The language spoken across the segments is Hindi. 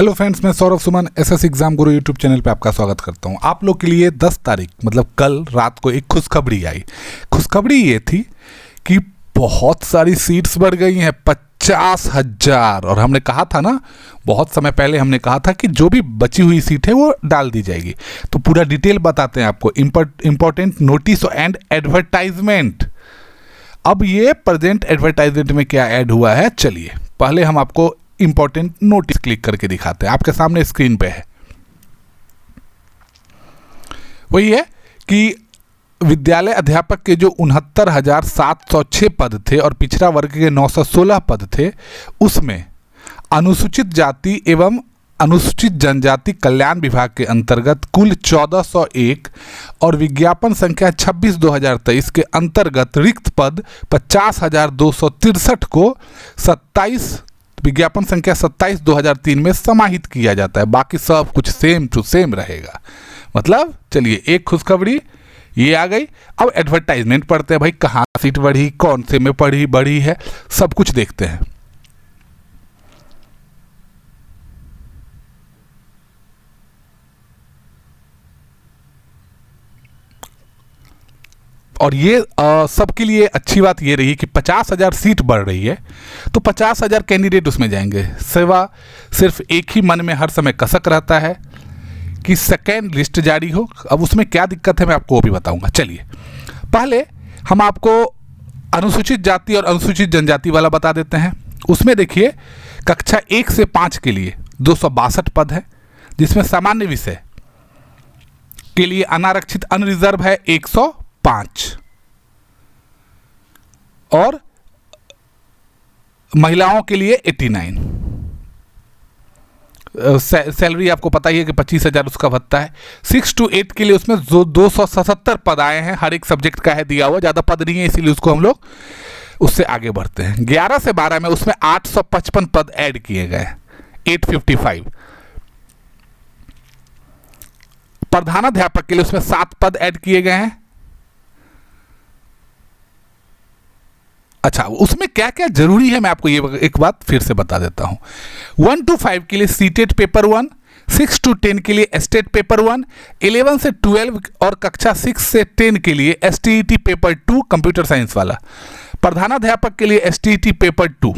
हेलो फ्रेंड्स, मैं सौरभ सुमन एसएस एग्जाम गुरु यूट्यूब चैनल पे आपका स्वागत करता हूं। आप लोग के लिए 10 तारीख मतलब कल रात को एक खुशखबरी आई। खुशखबरी ये थी कि बहुत सारी सीट्स बढ़ गई हैं, 50,000। और हमने कहा था ना, बहुत समय पहले हमने कहा था कि जो भी बची हुई सीट है वो डाल दी जाएगी। तो पूरा डिटेल बताते हैं आपको। Important notice and advertisement. अब ये प्रेजेंट एडवर्टाइजमेंट में क्या ऐड हुआ है, चलिए पहले हम आपको इंपॉर्टेंट नोटिस क्लिक करके दिखाते हैं। आपके सामने स्क्रीन पे है, वही है कि विद्यालय अध्यापक के जो 69,706 पद थे और पिछड़ा वर्ग के 916 पद थे, उसमें अनुसूचित जाति एवं अनुसूचित जनजाति कल्याण विभाग के अंतर्गत कुल 1401 और विज्ञापन संख्या 26/2023 के अंतर्गत रिक्त पद 50,263 को 27 विज्ञापन संख्या 27/2003 में समाहित किया जाता है। बाकी सब कुछ सेम टू सेम रहेगा। मतलब चलिए, एक खुशखबरी ये आ गई। अब एडवर्टाइजमेंट पढ़ते हैं भाई, कहाँ सीट बढ़ी, कौन से में बढ़ी है, सब कुछ देखते हैं। और ये सबके लिए अच्छी बात ये रही कि 50,000 सीट बढ़ रही है तो 50,000 कैंडिडेट उसमें जाएंगे। सिर्फ एक ही मन में हर समय कसक रहता है कि सेकेंड लिस्ट जारी हो। अब उसमें क्या दिक्कत है मैं आपको वो भी बताऊंगा। चलिए पहले हम आपको अनुसूचित जाति और अनुसूचित जनजाति वाला बता देते हैं। उसमें देखिए, कक्षा 1 से 5 के लिए 262 पद है, जिसमें सामान्य विषय के लिए अनारक्षित अनरिजर्व है 105 और महिलाओं के लिए 89। सैलरी आपको पता ही है कि 25,000 उसका भत्ता है। 6 to 8 के लिए उसमें जो 277 पद आए हैं, हर एक सब्जेक्ट का है दिया हुआ, ज़्यादा पद नहीं है इसीलिए उसको हम लोग उससे आगे बढ़ते हैं। 11 से 12 में उसमें 855 पद ऐड किए गए, 855। प्रधानाध्यापक के लिए उसमें 7 पद ऐड किए गए हैं। अच्छा, उसमें क्या क्या जरूरी है मैं आपको ये एक बात फिर से बता देता हूं। 1 to 5 के लिए सीटेट पेपर 1, 6 to 10 के लिए एस्टेट पेपर 1, 11 से 12 और कक्षा 6 से 10 के लिए एसटीईटी पेपर 2 कंप्यूटर साइंस वाला। प्रधानाध्यापक के लिए एसटीईटी पेपर 2।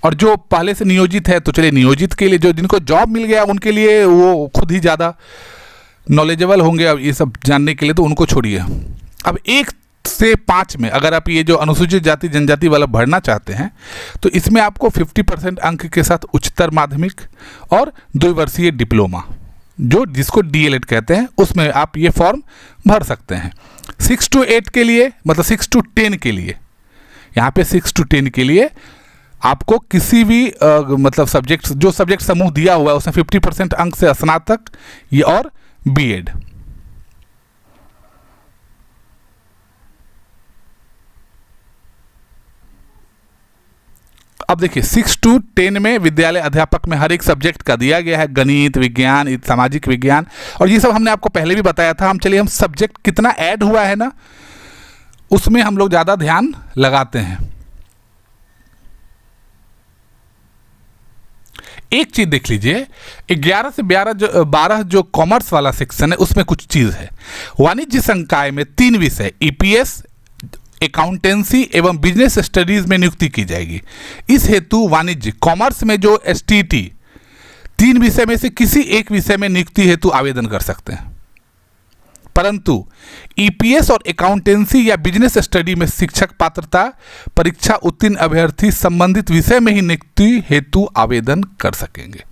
और जो पहले से नियोजित है तो चलिए, नियोजित के लिए जो जिनको जॉब मिल गया उनके लिए वो खुद ही ज़्यादा नॉलेजेबल होंगे अब ये सब जानने के लिए, तो उनको छोड़िए। अब 1 से 5 में अगर आप ये जो अनुसूचित जाति जनजाति वाला भरना चाहते हैं तो इसमें आपको 50% अंक के साथ उच्चतर माध्यमिक और 2 वर्षीय डिप्लोमा, जो जिसको डीएलएड कहते हैं, उसमें आप ये फॉर्म भर सकते हैं। 6 to 8 के लिए, मतलब 6 to 10 के लिए, यहाँ पे 6 to 10 के लिए आपको किसी भी मतलब सब्जेक्ट, जो सब्जेक्ट समूह दिया हुआ है उसमें 50% अंक से स्नातक ये और बीएड। अब देखिए, 6 to 10 में विद्यालय अध्यापक में हर एक सब्जेक्ट का दिया गया है, गणित, विज्ञान, सामाजिक विज्ञान, और ये सब हमने आपको पहले भी बताया था। हम सब्जेक्ट कितना ऐड हुआ है ना, उसमें हम लोग ज़्यादा ध्यान लगाते हैं। एक चीज देख लीजिए, 11 से 12 जो कॉमर्स वाला सेक्शन है उसमें कुछ चीज है। वाणिज्य संकाय में 3 विषय ईपीएस, अकाउंटेंसी एवं बिजनेस स्टडीज में नियुक्ति की जाएगी। इस हेतु वाणिज्य कॉमर्स में जो एसटीईटी 3 विषय में से किसी एक विषय में नियुक्ति हेतु आवेदन कर सकते हैं, परंतु ईपीएस और अकाउंटेंसी या बिजनेस स्टडी में शिक्षक पात्रता परीक्षा उत्तीर्ण अभ्यर्थी संबंधित विषय में ही नियुक्ति हेतु आवेदन कर सकेंगे।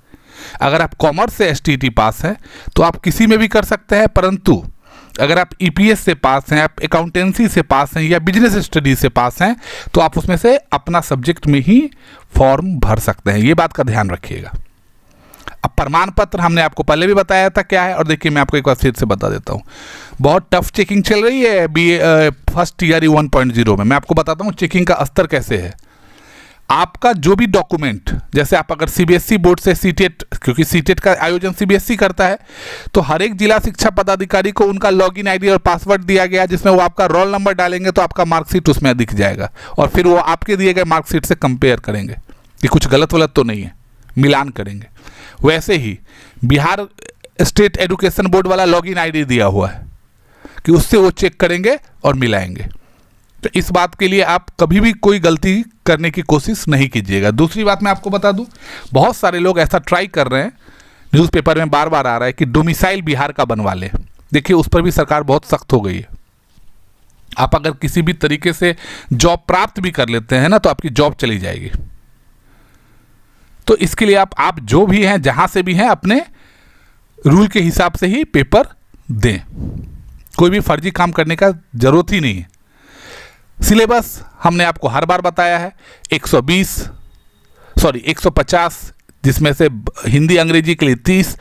अगर आप कॉमर्स से एसटीईटी पास हैं तो आप किसी में भी कर सकते हैं, परंतु अगर आप ईपीएस से पास हैं, आप अकाउंटेंसी से पास हैं या बिजनेस स्टडी से पास हैं तो आप उसमें से अपना सब्जेक्ट में ही फॉर्म भर सकते हैं। ये बात का ध्यान रखिएगा। अब प्रमाण पत्र हमने आपको पहले भी बताया था क्या है, और देखिए मैं आपको एक बार फिर से बता देता हूँ। बहुत टफ चेकिंग चल रही है बीए फर्स्ट ईयर 1.0 में। मैं आपको बताता हूँ चेकिंग का स्तर कैसे है। आपका जो भी डॉक्यूमेंट, जैसे आप अगर सीबीएसई बोर्ड से सीटेट, क्योंकि सीटेट का आयोजन सीबीएसई करता है, तो हर एक जिला शिक्षा पदाधिकारी को उनका लॉगिन आईडी और पासवर्ड दिया गया, जिसमें वो आपका रोल नंबर डालेंगे तो आपका मार्कशीट उसमें दिख जाएगा, और फिर वो आपके दिए गए मार्कशीट से कंपेयर करेंगे कि कुछ गलत वलत तो नहीं है। मिलान करेंगे। वैसे ही बिहार स्टेट एजुकेशन बोर्ड वाला लॉगिन आईडी दिया हुआ है कि उससे वो चेक करेंगे और मिलाएंगे। तो इस बात के लिए आप कभी भी कोई गलती करने की कोशिश नहीं कीजिएगा। दूसरी बात मैं आपको बता दूं, बहुत सारे लोग ऐसा ट्राई कर रहे हैं, न्यूज़पेपर में बार बार आ रहा है कि डोमिसाइल बिहार का बनवा ले। देखिए उस पर भी सरकार बहुत सख्त हो गई है। आप अगर किसी भी तरीके से जॉब प्राप्त भी कर लेते हैं ना तो आपकी जॉब चली जाएगी। तो इसके लिए आप जो भी हैं, जहां से भी हैं, अपने रूल के हिसाब से ही पेपर दें। कोई भी फर्जी काम करने का जरूरत ही नहीं है। सिलेबस हमने आपको हर बार बताया है, 150 जिसमें से हिंदी अंग्रेजी के लिए 30,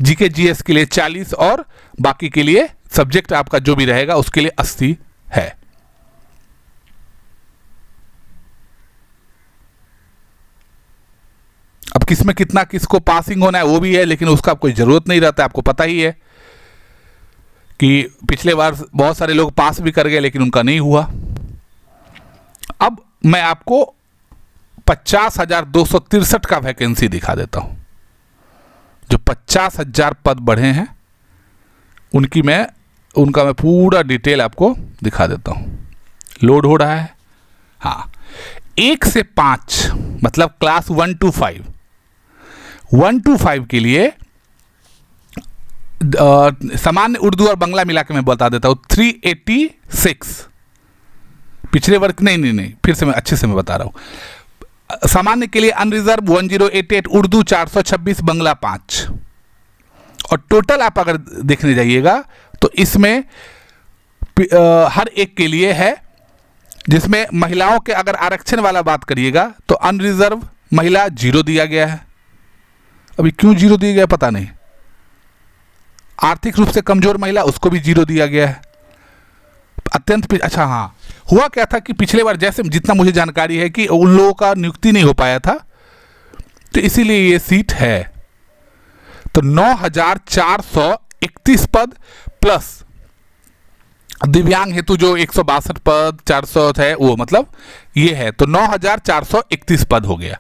जीके जीएस के लिए 40 और बाकी के लिए सब्जेक्ट आपका जो भी रहेगा उसके लिए 80 है। अब किसमें कितना किसको पासिंग होना है वो भी है, लेकिन उसका कोई ज़रूरत नहीं रहता है। आपको पता ही है कि पिछले बार बहुत सारे लोग पास भी कर गए लेकिन उनका नहीं हुआ। अब मैं आपको 50,263 का वैकेंसी दिखा देता हूं। जो 50,000 पद बढ़े हैं उनका मैं पूरा डिटेल आपको दिखा देता हूं। लोड हो रहा है। हाँ, 1 से 5 मतलब क्लास 1 to 5 के लिए सामान्य उर्दू और बांग्ला मिला के मैं बता देता हूं 386। पिछले वर्ग नहीं, फिर से मैं अच्छे से मैं बता रहा हूं। सामान्य के लिए अनरिजर्व 1088, उर्दू 426, बांग्ला 5। और टोटल आप अगर देखने जाइएगा तो इसमें हर एक के लिए है, जिसमें महिलाओं के अगर आरक्षण वाला बात करिएगा तो अनरिजर्व महिला 0 दिया गया है। अभी क्यों 0 दिया गया पता नहीं। आर्थिक रूप से कमजोर महिला, उसको भी 0 दिया गया है। अत्यंत अच्छा, हाँ, हुआ क्या था कि पिछले बार जैसे जितना मुझे जानकारी है कि उन लोगों का नियुक्ति नहीं हो पाया था, तो इसीलिए ये सीट है। तो 9,431 पद प्लस दिव्यांग हेतु जो 162 पद 400 है वो, मतलब ये है, तो 9,431 पद हो गया।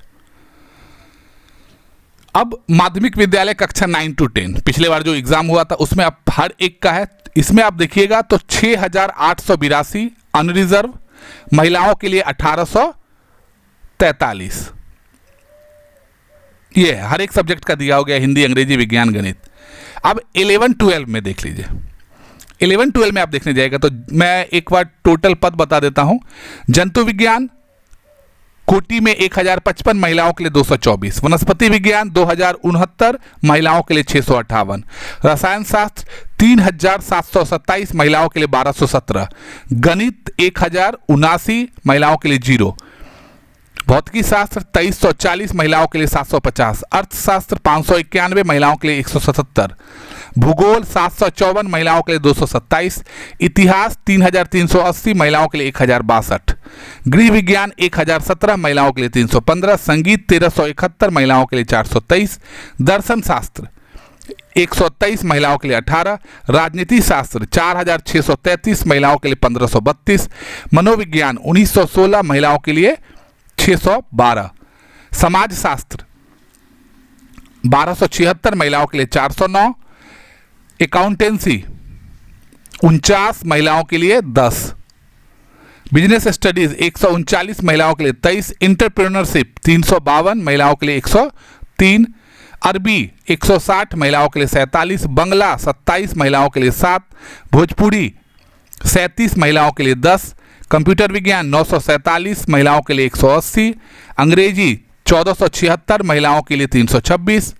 अब माध्यमिक विद्यालय कक्षा 9 to 10 पिछले बार जो एग्जाम हुआ था उसमें अब हर एक का है। इसमें आप देखिएगा तो 6,882 अनरिजर्व, महिलाओं के लिए 1,843। ये हर एक सब्जेक्ट का दिया हो गया, हिंदी, अंग्रेजी, विज्ञान, गणित। अब 11-12 में देख लीजिए। 11-12 में आप देखने जाएगा तो मैं एक बार टोटल पद बता देता हूं। जंतु विज्ञान कोटि में 1,055, महिलाओं के लिए 224। वनस्पति विज्ञान 2,069, महिलाओं के लिए 658। रसायन शास्त्र 3,727, महिलाओं के लिए 1,217। गणित 1,079, महिलाओं के लिए 0। भौतिकी शास्त्र 2,340, महिलाओं के लिए 750। अर्थशास्त्र 591, महिलाओं के लिए 177। भूगोल 754, महिलाओं के लिए 227। इतिहास 3,380, महिलाओं के लिए 1,062। गृह विज्ञान 1,017, महिलाओं के लिए 315। संगीत 1,371, महिलाओं के लिए 423। दर्शन शास्त्र 123, महिलाओं के लिए 18। राजनीति शास्त्र 4,633, महिलाओं के लिए 1,532। मनोविज्ञान 1,916, महिलाओं के लिए 612। समाज शास्त्र 1,276, महिलाओं के लिए 409। अकाउंटेंसी 49, महिलाओं के लिए 10। बिजनेस स्टडीज 139, महिलाओं के लिए 23। इंटरप्रेन्योरशिप 352, महिलाओं के लिए 103। अरबी 160, महिलाओं के लिए 47। बंगला 27, महिलाओं के लिए 7। भोजपुरी 37, महिलाओं के लिए 10। कंप्यूटर विज्ञान 947, महिलाओं के लिए 180। अंग्रेजी 1,476, महिलाओं के लिए 326।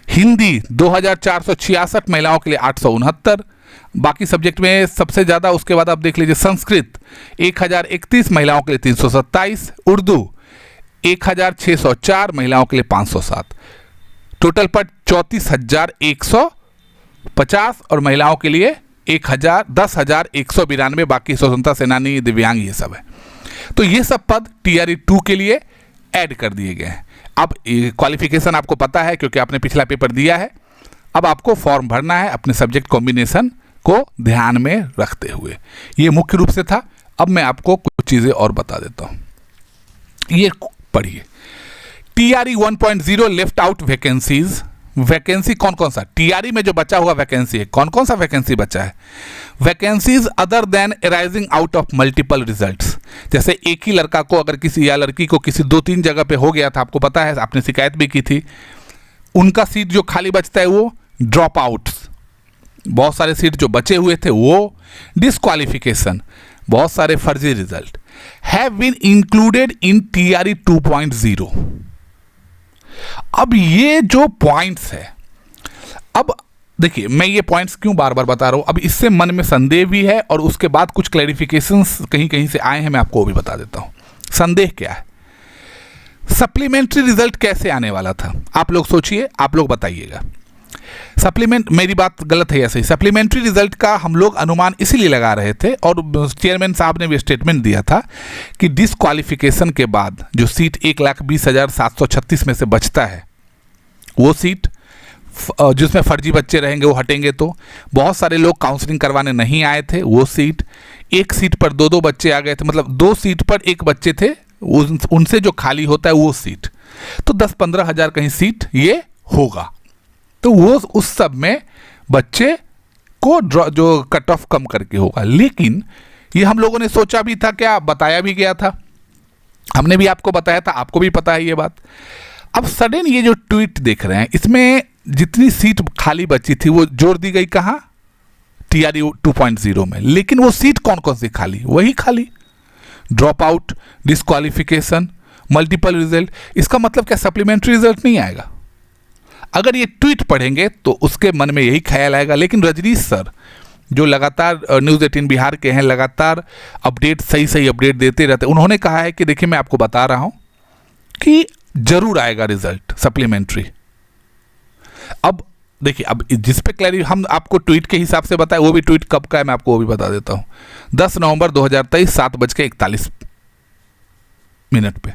हिंदी 2,466, महिलाओं के लिए 869। बाकी सब्जेक्ट में सबसे ज़्यादा उसके बाद आप देख लीजिए संस्कृत 1,031, महिलाओं के लिए 327। उर्दू 1,604, महिलाओं के लिए 507। टोटल पर 34,150 और महिलाओं के लिए 10,192। बाकी स्वतंत्रता सेनानी, दिव्यांग, ये सब है। तो ये सब पद TRE 2 के लिए ऐड कर दिए गए हैं। अब क्वालिफिकेशन आपको पता है क्योंकि आपने पिछला पेपर दिया है। अब आपको फॉर्म भरना है अपने सब्जेक्ट कॉम्बिनेशन को ध्यान में रखते हुए। ये मुख्य रूप से था। अब मैं आपको कुछ चीज़ें और बता देता हूँ। ये पढ़िए TRE 1.0 left out vacancies. Vacancy कौन कौन सा, टीआरई में जो बचा हुआ वैकेंसी है, कौन कौन सा वैकेंसी बचा है? Vacancies other than arising out of multiple results. जैसे एक ही लड़का को अगर किसी या लड़की को किसी 2-3 जगह पे हो गया था, आपको पता है, आपने शिकायत भी की थी, उनका सीट जो खाली बचता है वो ड्रॉप आउट्स, बहुत सारे सीट जो बचे हुए थे वो डिस्क्वालिफिकेशन, बहुत सारे फर्जी result have been included in TRE 2.0। अब ये जो पॉइंट्स है, अब देखिए मैं ये पॉइंट्स क्यों बार बार बता रहा हूं, अब इससे मन में संदेह भी है और उसके बाद कुछ क्लैरिफिकेशंस कहीं कहीं से आए हैं, मैं आपको वो भी बता देता हूं। संदेह क्या है? सप्लीमेंट्री रिजल्ट कैसे आने वाला था, आप लोग सोचिए, आप लोग बताइएगा। सप्लीमेंट, मेरी बात गलत है ऐसे ही, सप्लीमेंट्री रिजल्ट का हम लोग अनुमान इसीलिए लगा रहे थे और चेयरमैन साहब ने भी स्टेटमेंट दिया था कि डिस्क्वालिफिकेशन के बाद जो सीट 1,20,736 में से बचता है, वो सीट जिसमें फर्जी बच्चे रहेंगे वो हटेंगे, तो बहुत सारे लोग काउंसलिंग करवाने नहीं आए थे, वो सीट, एक सीट पर 2-2 बच्चे आ गए थे, मतलब 2 सीट पर 1 बच्चे थे, उनसे जो खाली होता है वो सीट, तो 10-15 हज़ार कहीं सीट ये होगा, तो वो उस सब में बच्चे को जो कट ऑफ कम करके होगा। लेकिन ये हम लोगों ने सोचा भी था, क्या बताया भी गया था, हमने भी आपको बताया था, आपको भी पता है ये बात। अब सडन ये जो ट्वीट देख रहे हैं, इसमें जितनी सीट खाली बची थी वो जोड़ दी गई कहाँ? टीआरई 2.0 में। लेकिन वो सीट कौन कौन सी खाली? वही खाली drop out, disqualification, multiple result. इसका मतलब क्या सप्लीमेंट्री रिजल्ट नहीं आएगा? अगर ये ट्वीट पढ़ेंगे तो उसके मन में यही ख्याल आएगा। लेकिन रजनीश सर जो लगातार न्यूज़ 18 बिहार के हैं, लगातार अपडेट, सही अपडेट देते रहते, उन्होंने कहा है कि देखिए मैं आपको बता रहा हूं कि जरूर आएगा रिजल्ट सप्लीमेंट्री। अब देखिए, अब जिस पे क्लैरिटी हम आपको ट्वीट के हिसाब से बताए, वो भी ट्वीट कब का है मैं आपको वो भी बता देता हूं। 10 नवंबर 2023 7:41 पे।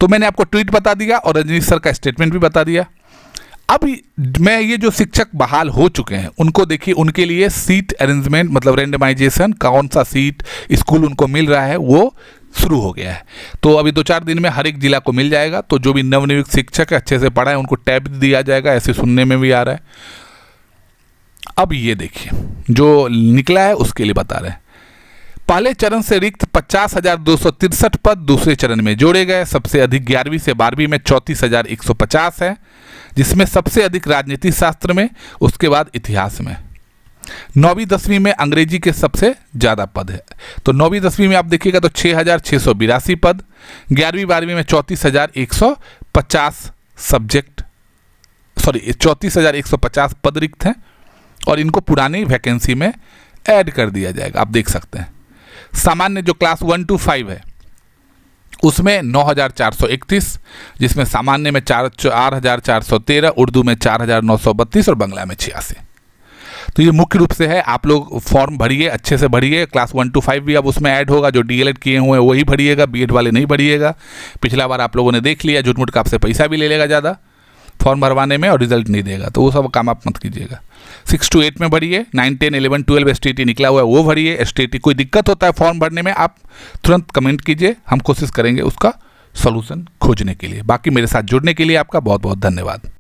तो मैंने आपको ट्वीट बता दिया और रजनीश सर का स्टेटमेंट भी बता दिया। अब मैं ये जो शिक्षक बहाल हो चुके हैं उनको देखिए, उनके लिए सीट अरेंजमेंट मतलब रेंडमाइजेशन, कौन सा सीट स्कूल उनको मिल रहा है वो शुरू हो गया है। तो अभी 2-4 दिन में हर एक जिला को मिल जाएगा। तो जो भी नवनियुक्त शिक्षक है, अच्छे से पढ़ा है, उनको टैब दिया जाएगा, ऐसे सुनने में भी आ रहा है। अब ये देखिए जो निकला है उसके लिए बता रहे हैं। पहले चरण से रिक्त 50,263 पद दूसरे चरण में जोड़े गए। सबसे अधिक 11वीं से 12वीं में 34,150 है, जिसमें सबसे अधिक राजनीति शास्त्र में, उसके बाद इतिहास में। 9वीं 10वीं में अंग्रेजी के सबसे ज़्यादा पद है। तो 9वीं 10वीं में आप देखिएगा तो 6,682 पद, 11वीं 12वीं में 34,150 सब्जेक्ट, 34,150 पद रिक्त हैं और इनको पुरानी वैकेंसी में ऐड कर दिया जाएगा। आप देख सकते हैं सामान्य जो क्लास 1 to 5 है उसमें 9,431, जिसमें सामान्य में 4,413, उर्दू में 4,932 और बांग्ला में 86। तो ये मुख्य रूप से है। आप लोग फॉर्म भरिए, अच्छे से भरिए। क्लास 1 to 5 भी अब उसमें ऐड होगा। जो डीएलएड किए हुए हैं वही भरिएगा, बीएड वाले नहीं भरिएगा। पिछला बार आप लोगों ने देख लिया, झूठ मूठ का आपसे पैसा भी ले लेगा ज़्यादा फॉर्म भरवाने में और रिजल्ट नहीं देगा, तो वो सब काम आप मत कीजिएगा। 6 to 8 में भरिए, 9, 10, 11, 12 STT निकला हुआ है वो भरिए। STT कोई दिक्कत होता है फॉर्म भरने में, आप तुरंत कमेंट कीजिए, हम कोशिश करेंगे उसका सॉल्यूशन खोजने के लिए। बाकी मेरे साथ जुड़ने के लिए आपका बहुत बहुत धन्यवाद।